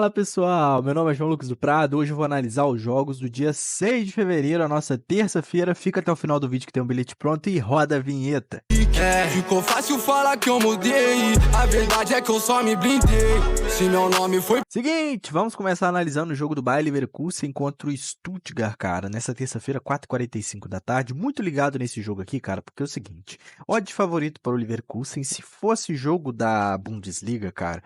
Fala pessoal, meu nome é João Lucas do Prado. Hoje eu vou analisar os jogos do dia 6 de fevereiro, a nossa terça-feira. Fica até o final do vídeo que tem um bilhete pronto e roda a vinheta. Ficou fácil falar que eu mudei. A verdade é que eu só me blindei. Se meu nome foi. Seguinte, vamos começar analisando o jogo do Bayer Leverkusen contra o Stuttgart, cara. Nessa terça-feira, 4h45 da tarde. Muito ligado nesse jogo aqui, cara, porque é o seguinte: odd favorito para o Leverkusen. Se fosse jogo da Bundesliga, cara,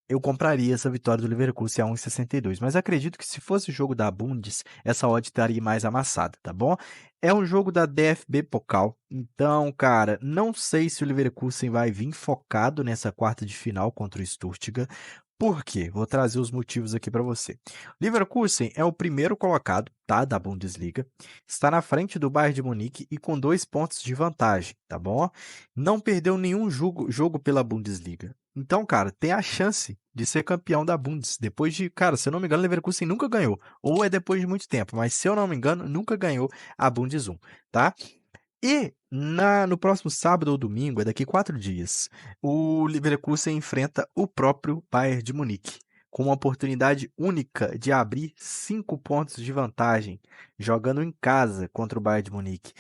eu compraria essa vitória do Leverkusen a 1,62, mas acredito que se fosse jogo da Bundes, essa odd estaria mais amassada, tá bom? É um jogo da DFB Pokal, então, cara, não sei se o Leverkusen vai vir focado nessa quarta de final contra o Stuttgart. Por quê? Vou trazer os motivos aqui para você. Leverkusen é o primeiro colocado, tá, da Bundesliga, está na frente do Bayern de Munique e com 2 pontos de vantagem, tá bom? Não perdeu nenhum jogo pela Bundesliga. Então, cara, tem a chance de ser campeão da Bundes. Depois de, cara, se eu não me engano, o Leverkusen nunca ganhou. Ou é depois de muito tempo, mas se eu não me engano, nunca ganhou a Bundes 1, tá? E no próximo sábado ou domingo, é daqui 4 dias, o Leverkusen enfrenta o próprio Bayern de Munique, com uma oportunidade única de abrir 5 pontos de vantagem, jogando em casa contra o Bayern de Munique.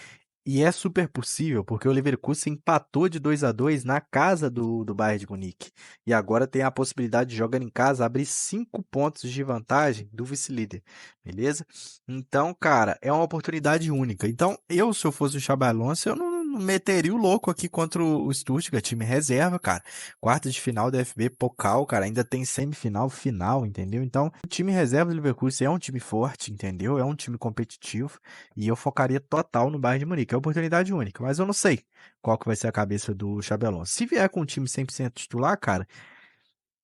E é super possível, porque o Leverkusen empatou de 2-2 na casa do Bayern de Munique. E agora tem a possibilidade de, jogando em casa, abrir 5 pontos de vantagem do vice-líder. Beleza? Então, cara, é uma oportunidade única. Então, se eu fosse o Xabi Alonso, eu não meteria o louco aqui contra o Stuttgart, time reserva, cara. Quarta de final da FB Pokal, cara, ainda tem semifinal, final, entendeu? Então, o time reserva do Leverkusen é um time forte, entendeu? É um time competitivo. E eu focaria total no Bayern de Munique. É oportunidade única, mas eu não sei qual que vai ser a cabeça do Xabi Alonso. Se vier com um time 100% titular, cara,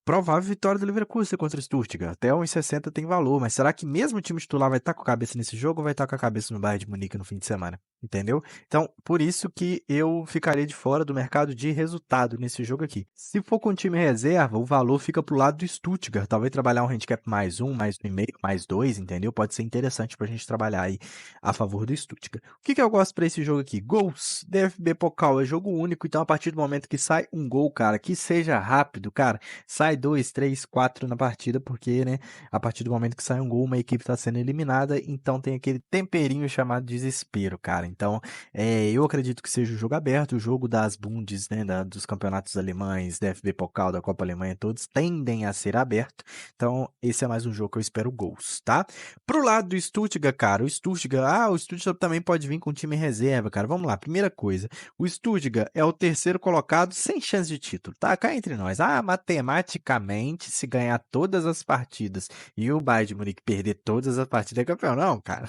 provável vitória do Leverkusen contra o Stuttgart. Até 1,60 tem valor, mas será que mesmo o time titular vai estar com a cabeça nesse jogo ou vai estar com a cabeça no Bayern de Munique no fim de semana? Entendeu? Então, por isso que eu ficaria de fora do mercado de resultado nesse jogo aqui. Se for com time reserva, o valor fica pro lado do Stuttgart. Talvez trabalhar um handicap mais 1, mais 1,5, mais 2, entendeu? Pode ser interessante pra gente trabalhar aí a favor do Stuttgart. O que eu gosto pra esse jogo aqui? Gols. DFB Pokal é jogo único, então a partir do momento que sai um gol, cara, que seja rápido, cara, sai 2, 3, 4 na partida, porque, né, a partir do momento que sai um gol, uma equipe está sendo eliminada, então tem aquele temperinho chamado desespero, cara. Então, eu acredito que seja o jogo aberto, o jogo das Bundes, né, dos campeonatos alemães, da FB Pokal, da Copa Alemanha, todos tendem a ser aberto. Então, esse é mais um jogo que eu espero gols, tá? Pro lado do Stuttgart, cara, o Stuttgart também pode vir com time reserva, cara. Vamos lá, primeira coisa, o Stuttgart é o terceiro colocado sem chance de título, tá? Cá entre nós, matematicamente, se ganhar todas as partidas e o Bayern de Munique perder todas as partidas, é campeão. Não, cara.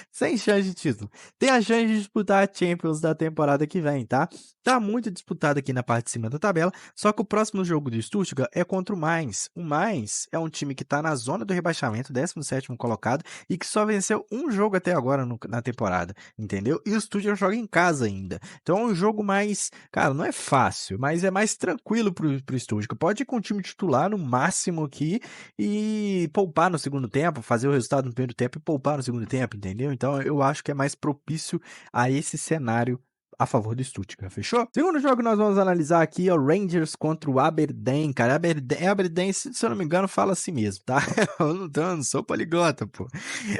Sem chance de título. Tem a chance de disputar a Champions da temporada que vem, tá? Tá muito disputado aqui na parte de cima da tabela, só que o próximo jogo do Stuttgart é contra o Mainz. O Mainz é um time que tá na zona do rebaixamento, 17º colocado, e que só venceu um jogo até agora na temporada, entendeu? E o Stuttgart joga em casa ainda. Então é um jogo mais, cara, não é fácil, mas é mais tranquilo pro Stuttgart. Pode ir com o time titular no máximo aqui e poupar no segundo tempo, fazer o resultado no primeiro tempo e poupar no segundo tempo, entendeu? Então eu acho que é mais propício a esse cenário a favor do Stuttgart, fechou? Segundo jogo que nós vamos analisar aqui é o Rangers contra o Aberdeen, cara. Aberdeen, se eu não me engano, fala assim mesmo, tá? Eu não sou poliglota, pô.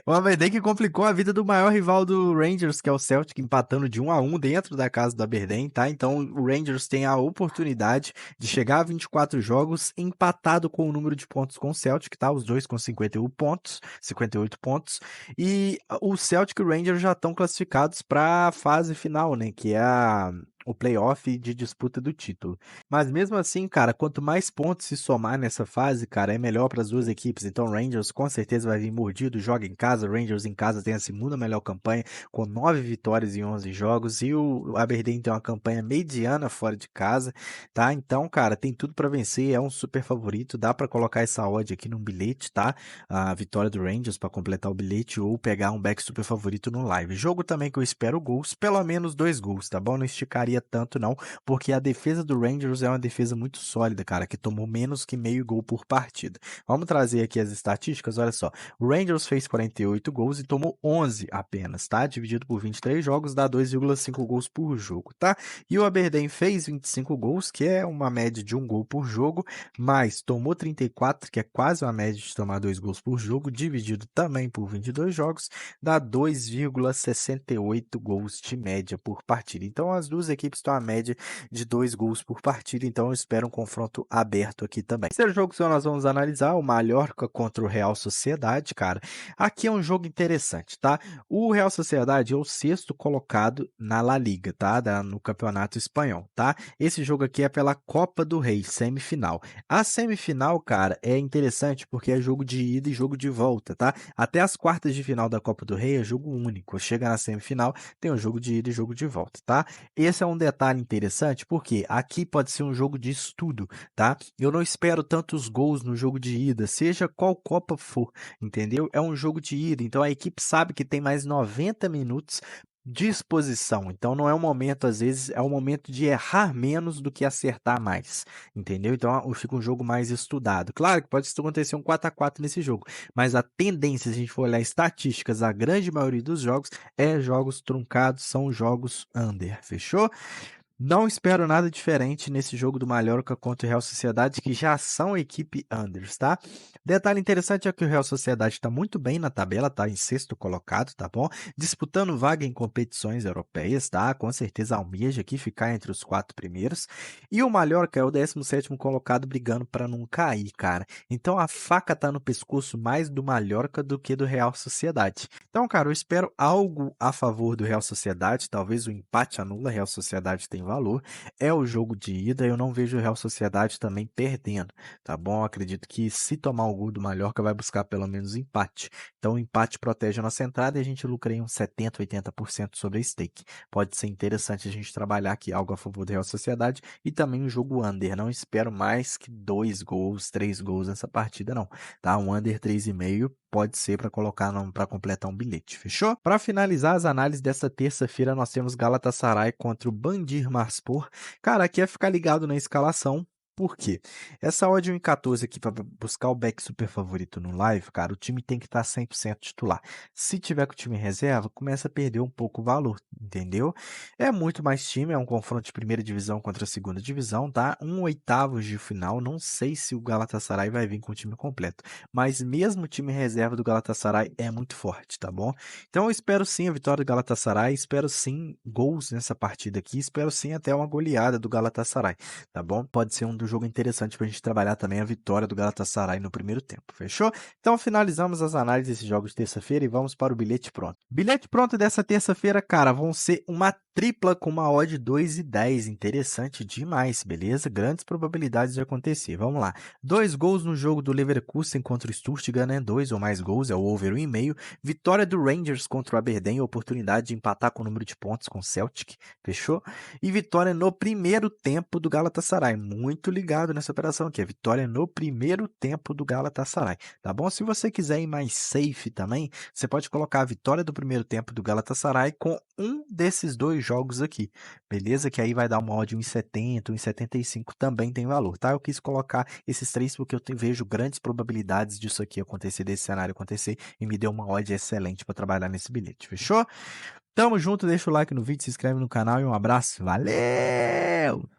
O Aberdeen que complicou a vida do maior rival do Rangers, que é o Celtic, empatando de 1-1 dentro da casa do Aberdeen, tá? Então o Rangers tem a oportunidade de chegar a 24 jogos empatado com o número de pontos com o Celtic, tá? Os dois com 51 pontos, 58 pontos. E o Celtic e o Rangers já estão classificados para a fase final, né? Que é o playoff de disputa do título. Mas mesmo assim, cara, quanto mais pontos se somar nessa fase, cara, é melhor para as duas equipes. Então, o Rangers com certeza vai vir mordido, joga em casa. O Rangers em casa tem a segunda melhor campanha, com 9 vitórias em 11 jogos. E o Aberdeen tem uma campanha mediana fora de casa, tá? Então, cara, tem tudo para vencer. É um super favorito. Dá para colocar essa odd aqui num bilhete, tá? A vitória do Rangers para completar o bilhete ou pegar um back super favorito no live. Jogo também que eu espero gols, pelo menos 2 gols, tá bom? Não esticaria preocuparia tanto não, porque a defesa do Rangers é uma defesa muito sólida, cara, que tomou menos que meio gol por partida. Vamos trazer aqui as estatísticas, olha só. O Rangers fez 48 gols e tomou 11 apenas, tá? Dividido por 23 jogos, dá 2,5 gols por jogo, tá? E o Aberdeen fez 25 gols, que é uma média de 1 gol por jogo, mas tomou 34, que é quase uma média de tomar 2 gols por jogo, dividido também por 22 jogos, dá 2,68 gols de média por partida. Então, as duas equipes estão a média de 2 gols por partida, então eu espero um confronto aberto aqui também. Terceiro jogo que nós vamos analisar, o Mallorca contra o Real Sociedade, cara. Aqui é um jogo interessante, tá? O Real Sociedade é o sexto colocado na La Liga, tá? No Campeonato Espanhol, tá? Esse jogo aqui é pela Copa do Rei, semifinal. A semifinal, cara, é interessante porque é jogo de ida e jogo de volta, tá? Até as quartas de final da Copa do Rei é jogo único. Chega na semifinal, tem um jogo de ida e jogo de volta, tá? Esse é um detalhe interessante porque aqui pode ser um jogo de estudo, tá? Eu não espero tantos gols no jogo de ida, seja qual Copa for, entendeu? É um jogo de ida, então a equipe sabe que tem mais 90 minutos de exposição, então não é um momento, às vezes, é um momento de errar menos do que acertar mais, entendeu? Então fica um jogo mais estudado. Claro que pode acontecer um 4-4 nesse jogo, mas a tendência, se a gente for olhar estatísticas, a grande maioria dos jogos é jogos truncados, são jogos under, fechou? Não espero nada diferente nesse jogo do Mallorca contra o Real Sociedade, que já são equipe unders, tá? Detalhe interessante é que o Real Sociedade está muito bem na tabela, tá em sexto colocado, tá bom? Disputando vaga em competições europeias, tá? Com certeza almeja aqui ficar entre os 4 primeiros. E o Mallorca é o 17º colocado brigando para não cair, cara. Então a faca tá no pescoço mais do Mallorca do que do Real Sociedade. Então, cara, eu espero algo a favor do Real Sociedade, talvez o empate anula, a Real Sociedade tem valor, é o jogo de ida, eu não vejo o Real Sociedade também perdendo, tá bom? Eu acredito que se tomar o gol do Mallorca vai buscar pelo menos empate, então o empate protege a nossa entrada e a gente lucra aí uns 70%, 80% sobre a stake. Pode ser interessante a gente trabalhar aqui algo a favor do Real Sociedade e também o jogo under, não espero mais que 2 gols, 3 gols nessa partida não, tá? Um under 3,5 pode ser para colocar para completar um bilhete, fechou? Para finalizar as análises dessa terça-feira, nós temos Galatasaray contra o Bandırmaspor. Cara, aqui é ficar ligado na escalação. Por quê? Essa odd 1,14 aqui para buscar o back super favorito no live, cara, o time tem que estar 100% titular. Se tiver com o time em reserva, começa a perder um pouco o valor, entendeu? É muito mais time, é um confronto de primeira divisão contra a segunda divisão, tá? 1/8 de final, não sei se o Galatasaray vai vir com o time completo, mas mesmo o time reserva do Galatasaray é muito forte, tá bom? Então eu espero sim a vitória do Galatasaray, espero sim gols nessa partida aqui, espero sim até uma goleada do Galatasaray, tá bom? Pode ser um jogo interessante pra gente trabalhar também a vitória do Galatasaray no primeiro tempo, fechou? Então finalizamos as análises desses jogos de terça-feira e vamos para o bilhete pronto. Bilhete pronto dessa terça-feira, cara, vão ser uma tripla com uma odd 2,10, interessante demais, beleza? Grandes probabilidades de acontecer, vamos lá. 2 gols no jogo do Leverkusen contra o Stuttgart, né? 2 ou mais gols, é o over 1,5. Vitória do Rangers contra o Aberdeen, oportunidade de empatar com o número de pontos com o Celtic, fechou? E vitória no primeiro tempo do Galatasaray, muito ligado nessa operação aqui, a vitória no primeiro tempo do Galatasaray, tá bom? Se você quiser ir mais safe também, você pode colocar a vitória do primeiro tempo do Galatasaray com um desses dois jogos aqui, beleza? Que aí vai dar uma odd 1,70, 1,75 também tem valor, tá? Eu quis colocar esses três porque eu vejo grandes probabilidades disso aqui acontecer, desse cenário acontecer, e me deu uma odd excelente para trabalhar nesse bilhete, fechou? Tamo junto, deixa o like no vídeo, se inscreve no canal e um abraço, valeu!